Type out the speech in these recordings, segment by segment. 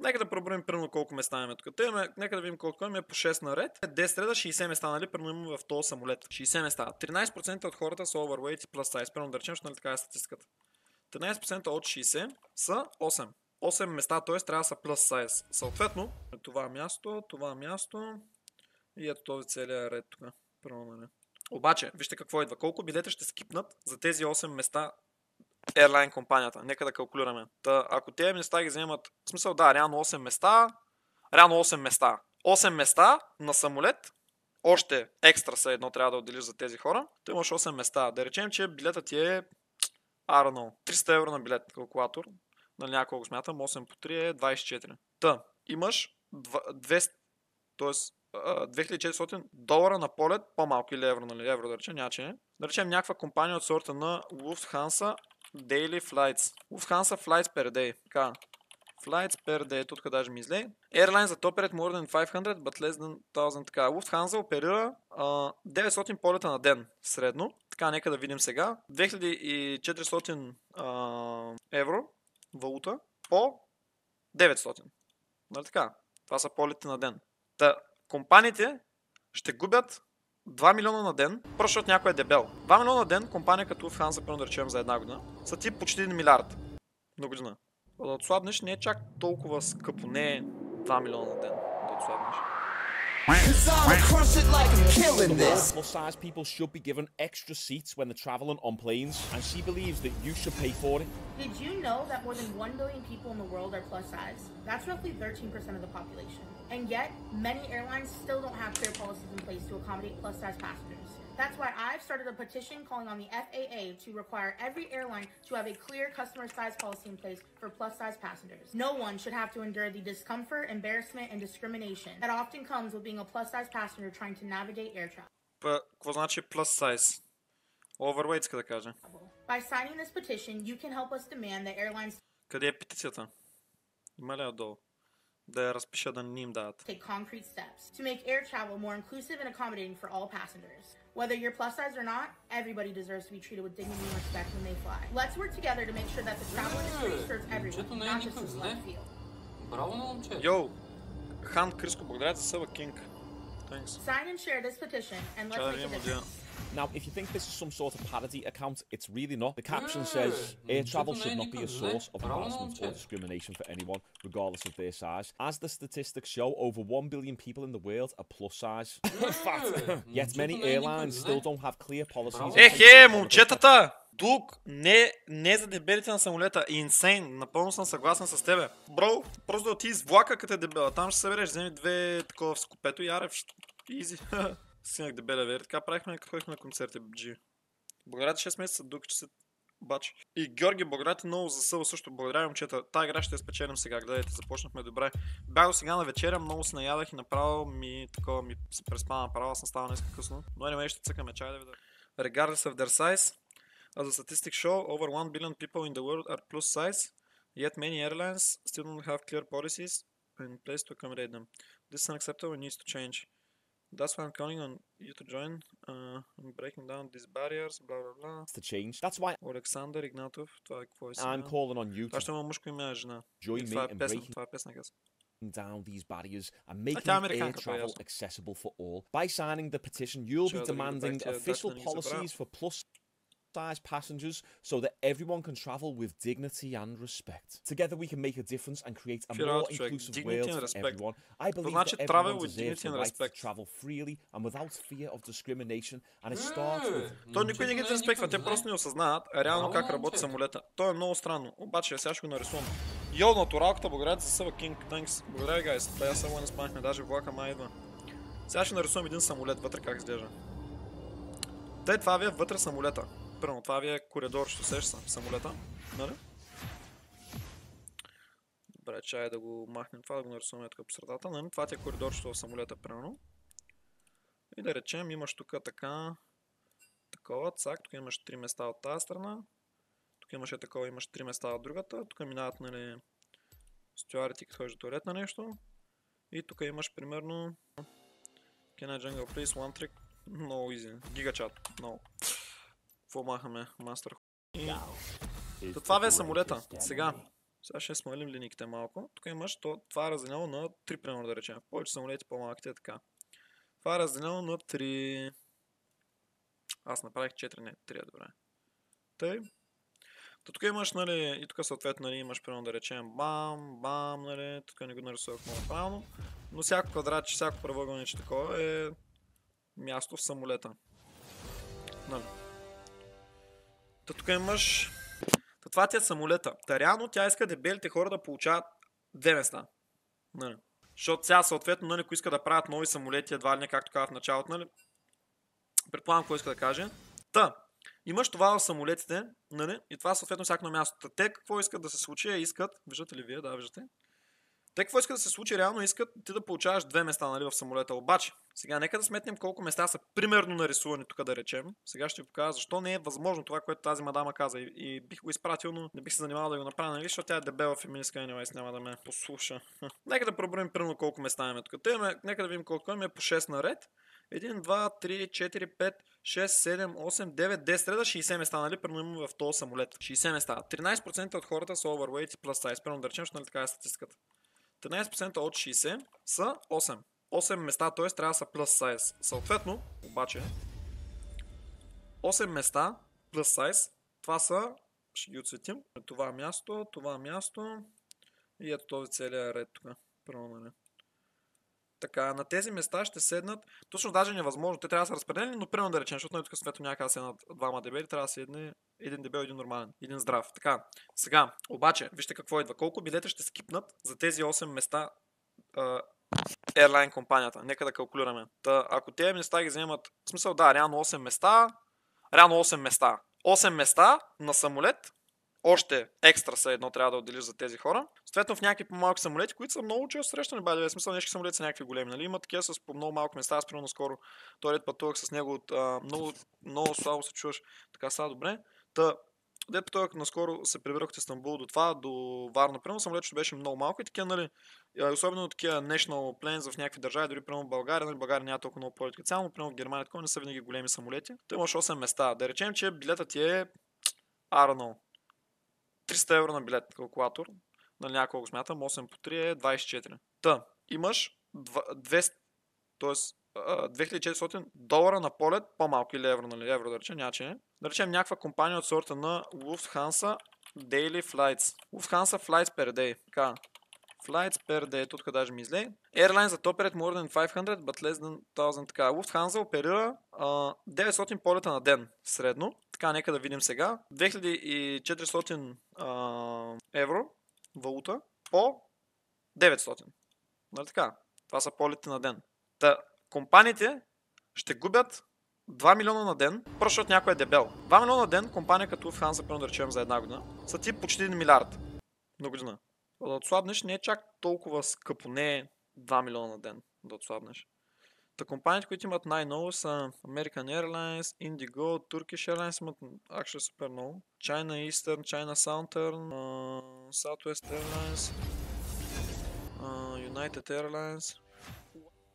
Нека да проброим примерно колко места имаме тук. Нека да видим колко имаме по 6 наред. 10 реда, 60 места, нали? Примерно имаме в този самолет. 60 места. 13% от хората са overweight и plus size. Примерно да речем, нали така е статистиката. 13% от 60 са 8. 8 места, т.е. трябва да са plus size. Съответно, това място и ето този целият ред тук. Обаче, вижте какво идва. Колко билета ще скипнат за тези 8 места Airline компанията. Нека да калкулираме. Ако тези места ги вземат, в смисъл да, реално 8 места, 8 места на самолет, още екстра са едно трябва да отделиш за тези хора, то имаш 8 места. Да речем, че билетът ти е, I don't know, 300 евро на билет, калкулатор, нали няколко смятам, 8 по 3 е 24. Имаш 200, т.е. 2400 долара на полет, по-малко или евро, нали, евро да речем, да речем някаква компания от сорта на Lufthansa Daily Flights. Lufthansa Flights per day. Така. Flights per day. Тук даже ми излей. Airlines that operate more than 500 but less than 1000. Така. Lufthansa оперира 900 полета на ден средно. Така, нека да видим сега. 2400 евро валута по 900. Нали така? Това са полети на ден. Компаниите ще губят 2 милиона на ден, просто защото някой е дебел. 2 милиона на ден, компания като Lufthansa, да речем за една година, са ти почти 1 милиард на година. Да отслабнеш не е чак толкова скъпо, не е 2 милиона на ден да отслабнеш. Plus size people should be given extra seats when they're traveling on planes, and she believes that you should pay for it. Did you know that more than 1 billion people in the world are plus size? That's roughly 13% of the population. And yet, many airlines still don't have clear policies in place to accommodate plus size passengers. That's why I've started a petition calling on the FAA to require every airline to have a clear customer size policy in place for plus size passengers. No one should have to endure the discomfort, embarrassment, and discrimination that often comes with being a plus size passenger trying to navigate air travel. Какво значи plus size? Overweight иска да кажа. By signing this petition, you can help us demand that airlines Къде е петицията? Има ли отдолу? Да я разпиша да не им дадат. Take concrete steps to make air travel more inclusive and accommodating for all passengers. Whether you're plus size or not, everybody deserves to be treated with dignity and respect when they fly. Let's work together to make sure that the travel industry serves everyone, not just the select few. Браво на момчето. Йоу! Хан Криско, благодаря за съба Кинг. Thanks. Sign and share this petition and let's make a difference. Now, if you think this is some sort of parody account, it's really not. The caption says, air travel should not be a source of harassment or discrimination for anyone, regardless of their size. As the statistics show, over 1 billion people in the world are plus size. In fact, yet many airlines still don't have clear policies. Момчетата! Тук не за дебелите на самолета. Инсейн. Напълно съм съгласен с тебе. Бро, просто да ти из влака като е дебела. Там ще събереш, вземи две такова в скопето и арев. Изи. Синах дебеля вери. Така правихме, като ходихме на концерти. G. Благодаря ти 6 месеца, дук, че се бачи. И Георги, благодаря ти много за съва също. Благодаря, момчета. Тая игра ще я спечелим сега. Гледайте, започнахме добре. Бях до сега на вечеря, много се наядах и направо ми се преспа направо. Аз съм ставал днес късно. Но anyway, ще цъкаме чай да видя. Regardless of their size, as the statistics show, over 1 billion people in the world are plus size, yet many airlines still don't have clear policies in place to accommodate them. This is unacceptable and needs to change. That's why I'm counting on you to join in breaking down these barriers, blah blah blah. To change. That's why Alexander Ignatov, това е какво е сега? I'm calling on you Това ще има мъжко име, жена. join me in breaking Това е песна, къс. down these barriers and making air travel accessible for all. By signing the petition, you'll be demanding official policies for plus size passengers so that everyone can travel with dignity and respect. Together we can make a difference and create a more inclusive world for everyone. I believe that everyone deserves the right to travel freely and without fear of discrimination, and it starts with... То никой не ги респектва, те просто не осъзнават реално как работи самолета. То е много странно, обаче сега ще го нарисувам. Йо, натуралката, благодаря за съва Кинг, thanks. Благодаря ви, гайс. Бая само не спахме, даже влака май идва. Сега ще нарисувам един самолет вътре, как изглежда. Това ви е вътре самолета. Първо, това ви е коридор, ще сеш самолета, нали? Добре, чай да го махнем това, да го нарисуваме тук по средата, нали? Това ти е коридор, ще в самолета, примерно. И да речем, имаш тук така, такова, цак, тук имаш 3 места от тази страна, тук имаш такова, имаш 3 места от другата, тук минават, нали, стюарите, като ходиш до туалет на нещо. И тук имаш, примерно, Can I jungle please, one trick, много easy, гигачат, много. Какво махаме? Мастер. И... това ви е самолета. Сега. Сега ще смалим линиите малко. Тук имаш, това е разделено на 3, примерно да речем. Повече самолети, по-малките е така. Това е разделено на 3. Аз направих 4, не, 3 е добре. Тъй. Тук имаш, нали, и тук съответно, нали, имаш, примерно да речем, бам, бам, нали, тук не го нарисувах много правилно, но всяко квадратче, всяко правъгълниче такова е място в самолета. Нали. Тук имаш, това ти е самолета. Реално тя иска дебелите хора да получават 2 места. Нали. Защото сега съответно, нали, ако иска да правят нови самолети, едва ли не, както казах в началото, нали, предполагам кой иска да каже. Имаш това в самолетите, нали? И това съответно всяко на място. Те какво искат да се случи? Искат, виждате ли вие? Да, виждате. Те какво искат да се случи? Реално искат ти да получаваш 2 места, нали, в самолета. Обаче, сега нека да сметнем колко места са примерно нарисувани тук, да речем. Сега ще ви покажа защо не е възможно това, което тази мадама каза. И бих го изпратил, но не бих се занимавал да го направя, нали, защото тя е дебела феминистка, няма да ме послуша. Нека да проброим примерно колко места имаме тук. Нека да видим колко имаме по 6 наред. 1, 2, 3, 4, 5, 6, 7, 8, 9, 10, среда 60 места, нали, примерно в този самолет. 60 места. 13% от хората са overweight и plus size. Примерно да речем, нали, така е статистиката. 13% от 60 са 8. 8 места, т.е. трябва да са plus size. Съответно, обаче, 8 места plus size, това са, ще ги отсветим, това място и ето този целият ред тук. Примерно, нали. Така, на тези места ще седнат, точно даже невъзможно, те трябва да са разпределени, но примерно да речем, защото на тук светло няма да седнат двама дебели, трябва да седне един дебел, един нормален, един здрав. Така, сега, обаче, вижте какво идва, колко билета ще скипнат за тези 8 места airline компанията. Нека да калкулираме. Ако тези места ги вземат, в смисъл да, реално 8 места, 8 места на самолет, още екстра са едно трябва да отделиш за тези хора. Съответно в някакви по-малки самолети, които са много често срещани, в смисъл някакви самолети са някакви големи, нали? Има такива с по много малко места, аз примерно скоро този ред пътувах с него от много слабо се чуваш, така са добре. Дет пътувах наскоро се прибирах от Истанбул до Варна, примерно самолетчето беше много малко и такива, нали, особено такива national planes в някакви държави, дори примерно в България, нали, България няма толкова много полети, цяло, примерно в Германия такова не са винаги големи самолети. Той имаш 8 места. Да речем, че билетът ти е, I don't know, 300 евро на билет, калкулатор, нали, няколко смятам, 8 по 3 е 24. Имаш 200, т.е. 2400 долара на полет, по-малко или евро, нали, евро да речем, няма че не. Да речем някаква компания от сорта на Lufthansa Daily Flights. Lufthansa Flights per day. Така, Flights per day, тук даже ми излей. Airlines that operate more than 500, but less than 1000. Така, Lufthansa оперира 900 полета на ден, средно. Така, нека да видим сега. 2400 евро валута по 900. Нали така? Това са полети на ден. Компаниите ще губят 2 милиона на ден, просто защото някой е дебел. 2 милиона на ден, компания като Lufthansa, примерно да речем за една година, са ти почти 1 милиард на година. Да отслабнеш не е чак толкова скъпо, не е 2 милиона на ден да отслабнеш. Компаниите, които имат най-много са American Airlines, Indigo, Turkish Airlines имат actually супер много. China Eastern, China Southern, Southwest Airlines, United Airlines.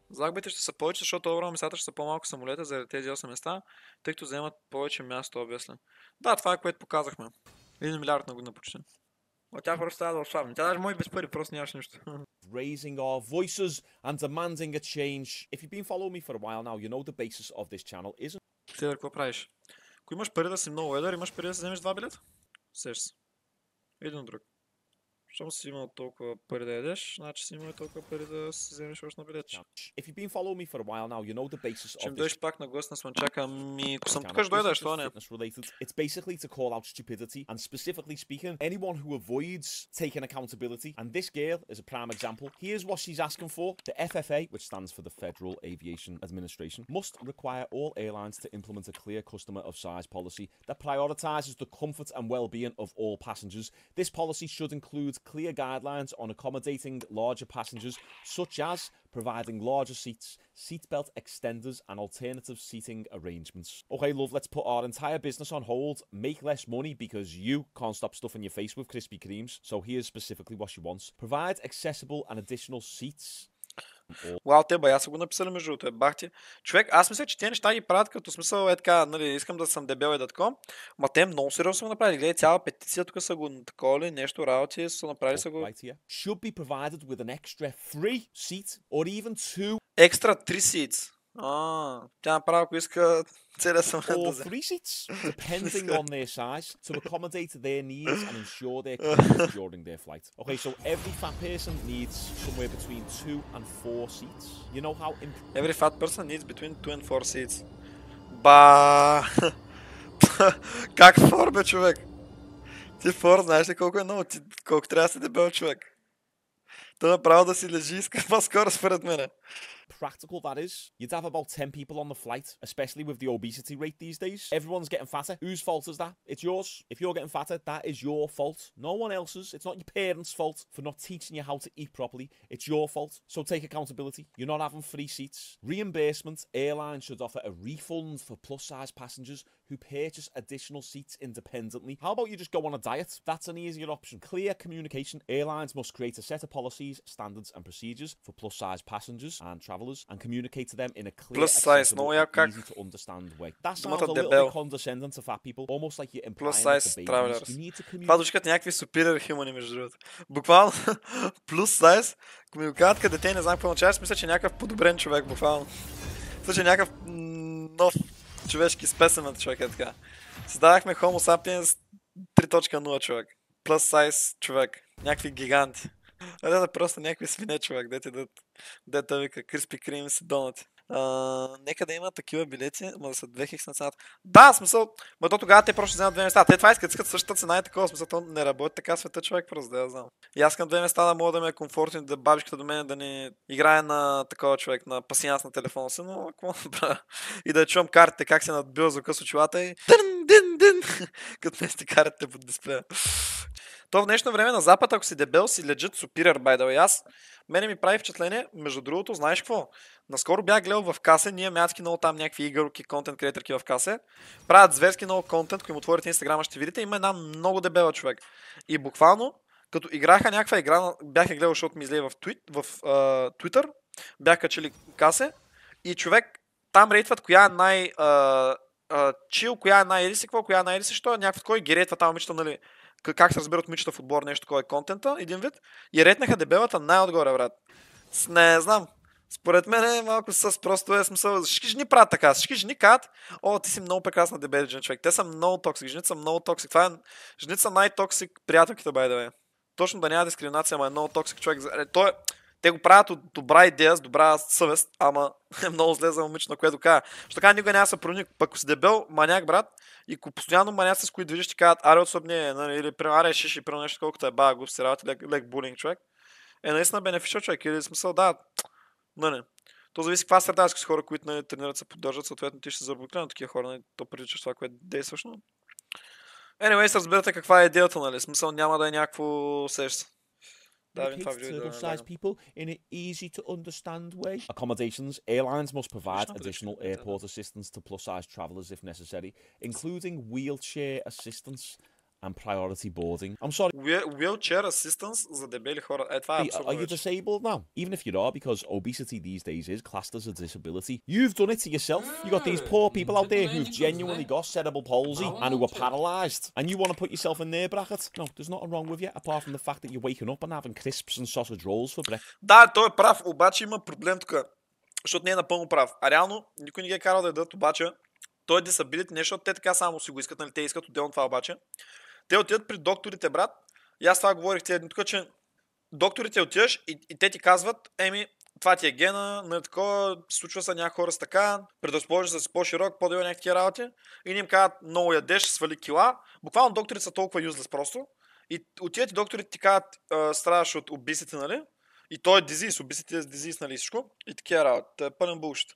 Загубите ще са повече, защото overall местата ще са по-малко самолета заради тези 8 места, тъй като вземат повече място, обясня. Да, това е което показахме. 1 милиард на година почти. Тя просто трябва да ослабне. Тя даже може без пари, просто нямаш нищо. Raising our voices and demanding a change. If you've been following me for a while now, you know the basis of this channel isn't... Ти какво правиш? Ако имаш пари да си много едър, имаш пари да си вземеш 2 билета? Сеш се. Един друг. Щом си имал толкова пари да ядеш, значи си имал толкова пари да си вземеш още на билетче. If you've been following me for a while now, you know the basis of this. Пак на гост на Слънчака, ако съм тук, ще дойдеш, това не. It's basically to call out stupidity, and specifically speaking, anyone who avoids taking accountability, and this girl is a prime example. Here's what she's asking for. The FFA, which stands for the Federal Aviation Administration, must require all airlines to implement a clear customer of size policy that prioritizes the comfort and well-being of all passengers. This policy should include clear guidelines on accommodating larger passengers, such as providing larger seats, seatbelt extenders, and alternative seating arrangements. Okay, love, let's put our entire business on hold, make less money because you can't stop stuffing your face with Krispy Kremes. So here's specifically what she wants. Provide accessible and additional seats. Вау, те бая са го написали между другото, бах ти. Човек, аз мисля, че те неща ги правят като смисъл е така, нали, искам да съм дебел и да такова, ма те много сериозно са го направили. Гледай, цяла петиция тук са го такова ли, нещо работи, са направили са го... Should be provided with an extra 3 seat or even 2. Екстра 3 seats. Тя направо, ако иска целия самолет да Or взе. 3 seats, depending on their size, to accommodate their needs and ensure their comfort during their flight. Okay, so every fat person needs somewhere between 2 and 4 seats. You know how... Every fat person needs between 2 and 4 seats. Ба! Как 4, бе, човек? Ти 4, знаеш ли колко е много? Колко трябва да си дебел, човек? Той направо да си лежи и иска по-скоро според мене. Practical that is. You'd have about 10 people on the flight, especially with the obesity rate these days. Everyone's getting fatter. Whose fault is that? It's yours. If you're getting fatter, that is your fault. No one else's. It's not your parents' fault for not teaching you how to eat properly. It's your fault. So take accountability. You're not having free seats. Reimbursement. Airlines should offer a refund for plus-size passengers who purchase additional seats independently. How about you just go on a diet? That's an easier option. Clear communication. Airlines must create a set of policies, standards and procedures for plus-size passengers and travellers and communicate to them in a clear, accessible, and easy to understand way. That sounds a little bit condescending to fat people, almost like you're implying that the babies. You need to communicate. Това звучат някакви супер хумани, между другото. Буквално, плюс сайз, ако ми го казват къде те не знам какво означава, мисля, че някакъв подобрен човек, буквално. Мисля, че някакъв нов човешки спесъмент, човек е така. Създавахме Homo sapiens 3.0 човек. Плюс сайз човек. Някакви гиганти. Да, просто някакви свине, човек, дете вика Криспи Крим и донати. Нека да има такива билети, ма да са 2000 на цената. Да, смисъл, ма то тогава те просто вземат две места. Те това искат същата цена и такова, смисъл, то не работи така света, човек, просто да я знам. И аз искам две места да мога да ми е комфортно, да бабичката до мен да не играе на такова човек, на пасианс на телефона си, но какво направя? И да чувам картите, как се надбива звука с очилата и дин, като мести картите под дисплея. То в днешно време на Запад, ако си дебел, си legit superior, by the way. Мене ми прави впечатление, между другото, знаеш какво? Наскоро бях гледал в Касе, ние мятски много там някакви игърки, контент креаторки в Касе. Правят зверски много контент, ако им отворите Инстаграма ще видите, има една много дебела човек. И буквално, като играха някаква игра, бях я гледал, защото ми излезе в Twitter, бях качили Касе и човек там рейтват коя е чил, коя е най-ериси, коя е най-ериси, що някакво кой ги рейтва там момичета, нали, как се разбират момичета в отбор, нещо такова е контента, един вид, и ретнаха дебелата най-отгоре, брат. Не знам, според мен е малко просто е смисъл, всички жени правят така, всички жени казват, ти си много прекрасна дебели жена, човек, те са много токсик, жените са много токсик, жените са най-токсик приятелките, by the way. Точно да няма дискриминация, ама е много токсик човек, те го правят от добра идея, с добра съвест, ама е много зле за момиче, на което кажа. Що така никога няма да се проник, пък ако си дебел, маняк, брат, и ако постоянно маняци, с които движиш, ти казват, аре отслабне, нали, или аре шиши, при нещо, колкото е бага, глупости работи, лек булинг, човек, е наистина бенефишъл, човек, или смисъл, да, нали. То зависи каква среда, с хора, които нали, тренират, се поддържат, съответно ти ще се заобикля на такива хора, нали, то приличаш това, което действаш, но... Anyways, разбирате каква е идеята, нали, смисъл няма да е някакво сеща. Size people in an easy to understand way. Accommodations. Airlines must provide additional airport assistance to plus-size travellers if necessary, including wheelchair assistance and priority boarding. I'm sorry. Wheelchair assistance за дебели хора. Това е абсурдно. Are you disabled now? Even if you are, because obesity these days is classed as a disability. You've done it to yourself. You got these poor people out there who've genuinely got cerebral palsy and who are paralysed, and you want to put yourself in their bracket. No, there's nothing wrong with you, apart from the fact that you're waking up and having crisps and sausage rolls for breakfast. Да, той е прав, обаче има проблем тук, защото не е напълно прав. А реално, никой не ги е карал да ядат, обаче той е disability, не защото те така само си го искат, нали, те искат отделно това обаче. Те отидат при докторите, брат, и аз това говорих тези дни тук, че докторите отиваш и те ти казват, това ти е гена, нали такова, случва се някакви хора с така, предразположи да си по-широк, по-дебел някакви работи, и не им казват, много ядеш, свали кила, буквално докторите са толкова юзлес просто, и отиват и докторите ти казват, страдаш от обисите, нали, и той е дизиз, обисите е дизиз, нали, всичко, и такива работи, пълен булшит.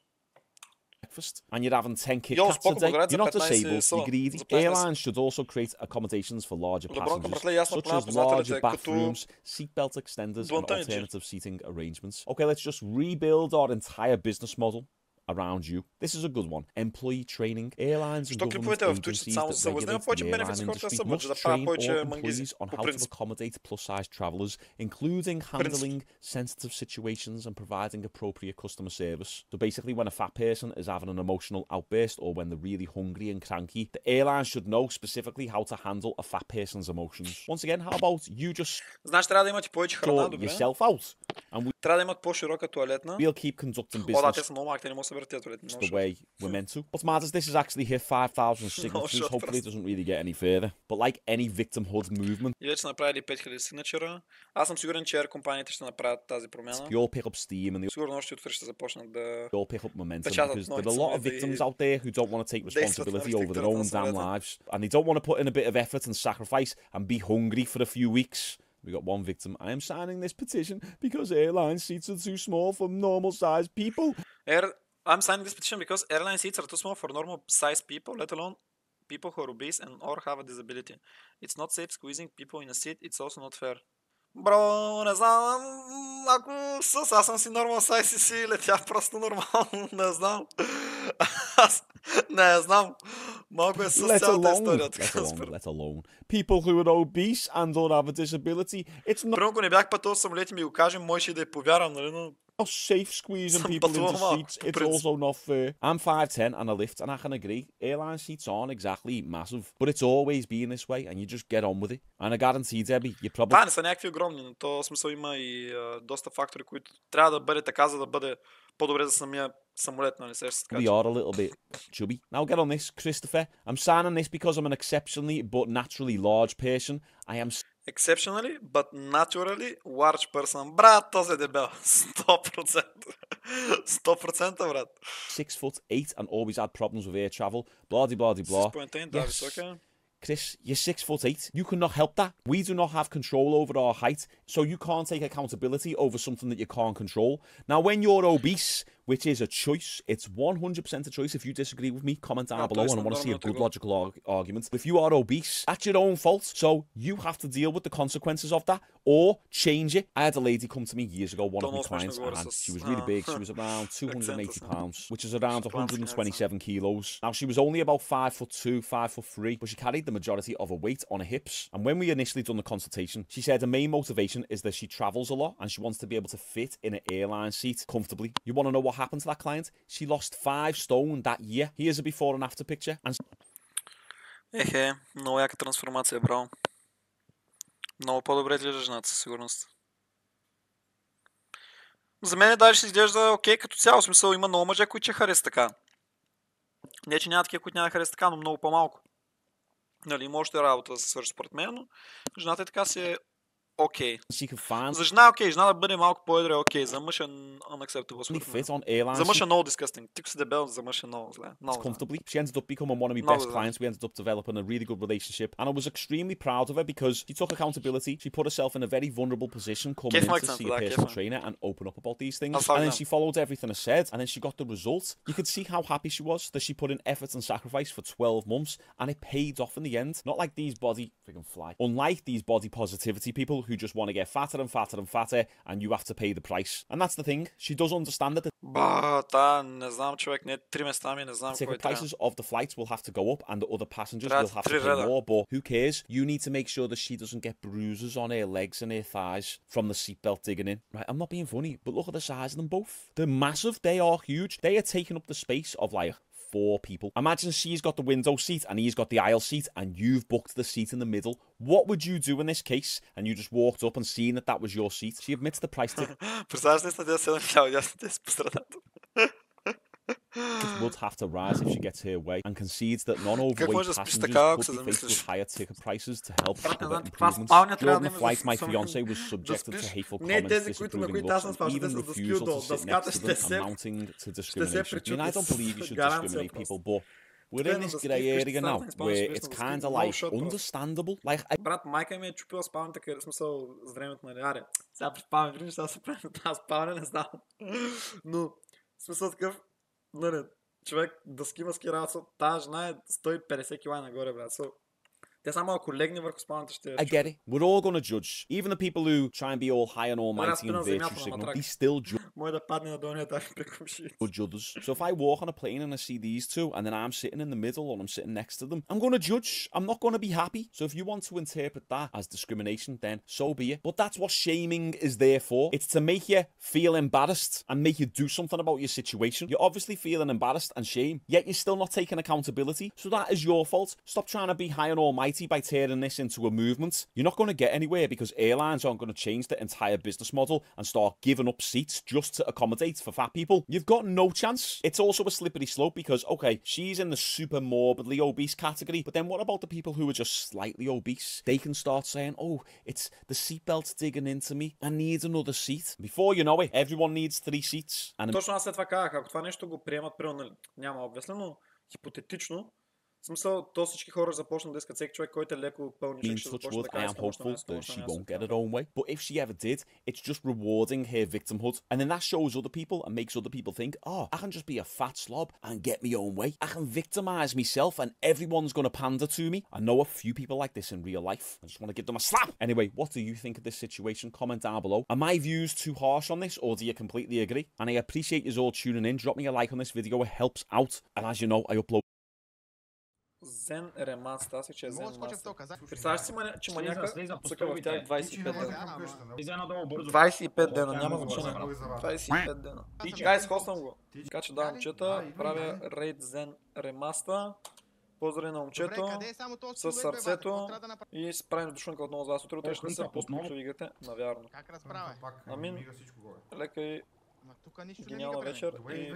And you're having 10 Kit Kats a day, you're not disabled, you're greedy. Airlines should also create accommodations for larger passengers, such as larger bathrooms, seatbelt extenders, and alternative seating arrangements. Okay, let's just rebuild our entire business model around you. This is a good one. Employee training. Airlines and government agencies that regulate the airline industry must train all employees on how to accommodate plus-size travellers, including handling sensitive situations and providing appropriate customer service. So basically, when a fat person is having an emotional outburst or when they're really hungry and cranky, the airline should know specifically how to handle a fat person's emotions. Once again, how about you just sort yourself out? And трябва да имат по-широка туалетна. We'll keep conducting business the way we're meant to. What's mad is this has actually hit 5,000 signatures. Hopefully it doesn't really get any further. But like any victimhood movement, и вече са направили 5000 сигнатура. Аз съм сигурен, че компаниите ще направят тази промяна. You'll pick up steam and сигурно още утре ще започнат да you'll pick up momentum because there are a lot of victims out there who don't want to take responsibility over their own damn lives and they don't want to put in a bit of effort and sacrifice and be hungry for a few weeks. We got one victim. I am signing this petition because airline seats are too small for normal-sized people. I'm signing this petition because airline seats are too small for normal-sized people, let alone people who are obese and or have a disability. It's not safe squeezing people in a seat. It's also not fair. Бро, не знам, ако аз съм си нормал сайз и си летя просто нормално, не знам. Аз не знам. Малко е със цялата история. Let alone. People who are obese and don't have a disability. It's not... Примерно, ако не бях пътувал самолети ми го кажем, можеше и да я повярвам, нали, но... safe squeezing people into seats. It's also not fair. I'm 5'10" and I lift, and I can agree. Airline seats aren't exactly massive, but it's always been this way, and you just get on with it. And I guarantee, Debbie, you probably... Да, не са някакви огромни, но то смисъл има и доста фактори, които трябва да бъде така, за да бъде по-добре за самия самолет, нали, се така. We are a little bit chubby. Now get on this, Christopher. I'm signing this because I'm an exceptionally but naturally large person. I am... Exceptionally, but naturally large person. Брат, този е дебел. 100%. 100%, брат. 6'8" and always had problems with air travel. Blah, blah, blah, blah. 6.8, да, висока. Chris, you're 6'8". You cannot help that. We do not have control over our height, so you can't take accountability over something that you can't control. Now, when you're obese, which is a choice, it's 100% a choice. If you disagree with me, comment down below, and I want to see a good logical argument. If you are obese, that's your own fault, so you have to deal with the consequences of that, or change it. I had a lady come to me years ago, one of my clients, and she was really big. She was around 280 pounds, which is around 127 kilos. Now, she was only about 5'2", 5'3", but she carried the majority of her weight on her hips. And when we initially done the consultation, she said her main motivation is that she travels a lot and she wants to be able to fit in an airline seat comfortably. You want to know what happened to that client? She lost 5 stone that year. Here's a before and after picture. And много яка трансформация, браво. Много по-добре изглежда жената, със сигурност. За мен даже ще изглежда окей като цяло, смисъл има много мъже, които ще харесат така. Не, че няма такива, които няма да харесат така, но много по-малко. Нали, има още работа да се свърши според мен, но жената е така си е окей. За жена е окей, жена да бъде малко по-едре е окей, за мъж е unacceptable според мен. За мъж е много disgusting. Ти си дебел, за мъж е много зле. Comfortably. She ended up becoming one of my best clients. We ended up developing a really good relationship, and I was extremely proud of her because she took accountability. She put herself in a very vulnerable position coming in to see a personal trainer and open up about these things. And then she followed everything I said, and then she got the results. You could see how happy she was that she put in effort and sacrifice for 12 months, and it paid off in the end. Not like these unlike these body positivity people who just want to get fatter and fatter and fatter, and you have to pay the price. And that's the thing. She does understand that не знам, човек, не 3 места ми, не знам кой ticket prices of the flights will have to go up and the other passengers will have to pay more, but who cares? You need to make sure that she doesn't get bruises on her legs and her thighs from the seatbelt digging in. Right, I'm not being funny, but look at the size of them both. They're massive. They are huge. They are taking up the space of like 4 people. Imagine she's got the window seat and he's got the aisle seat and you've booked the seat in the middle. What would you do in this case? And you just walked up and seen that that was your seat. She admits the price tag. Would have to rise if she gets her way and concedes that non-overweight passengers could be faced with higher ticket prices to help prevent improvements. During the flight, my fiancé was subjected to hateful comments, disapproving looks, and even refusal to sit next to them, amounting to discrimination. I mean, I don't believe you should discriminate people, but we're in this grey area now where it's kind of like understandable. Like, брат, майка ми е чупила спалнята, къде смисъл с времето, нали, аре, сега при спалнята, виждаш, сега се прави на тази спалня, не знам. Но, смисъл такъв, нали, човек, дъски маски работа, тази жена е 150 кила нагоре, брат. Те само ако легне върху спалната ще... I get it. We're all gonna judge. Even the people who try and be all high and almighty and virtue signal, they still judge. Може да падне на долния етаж при комшиите. Others. So if I walk on a plane and I see these two, and then I'm sitting in the middle or I'm sitting next to them, I'm gonna judge. I'm not gonna be happy. So if you want to interpret that as discrimination, then so be it. But that's what shaming is there for. It's to make you feel embarrassed and make you do something about your situation. You're obviously feeling embarrassed and shame, yet you're still not taking accountability. So that is your fault. Stop trying to be high and almighty by turning this into a movement. You're not going to get anywhere because airlines aren't going to change the entire business model and start giving up seats just to accommodate for fat people. You've got no chance. It's also a slippery slope because, okay, she's in the super morbidly obese category, but then what about the people who are just slightly obese? They can start saying, oh, it's the seatbelt's digging into me. I need another seat. Before you know it, everyone needs 3 seats. And точно аз след това казах, ако това нещо го приемат, примерно, няма обяснено, но хипотетично, в смисъл, то всички хора започнат да искат всеки човек, който е леко пълничък, ще започне да I am hopeful that she won't get her own way. But if she ever did, it's just rewarding her victimhood. And then that shows other people and makes other people think, oh, I can just be a fat slob and get my own way. I can victimize myself and everyone's going to pander to me. I know a few people like this in real life. I just want to give them a slap. Anyway, what do you think of this situation? Comment down below. Are my views too harsh on this, or do you completely agree? And I appreciate you all tuning in. Drop me a like on this video. It helps out. And as you know, I upload Зен ремаст, аз че е Зен маст. Представяш си, че маняка цъка в тях 25 дена. 25 дена, няма значение. 25 дена. Гайс, хоствам го. Така че да, момчета, правя рейд Зен ремаста. Поздрави на момчето с сърцето и справим душанка отново за вас. Утре ще се по-спочва игрите, навярно. Амин, лека и гениална вечер и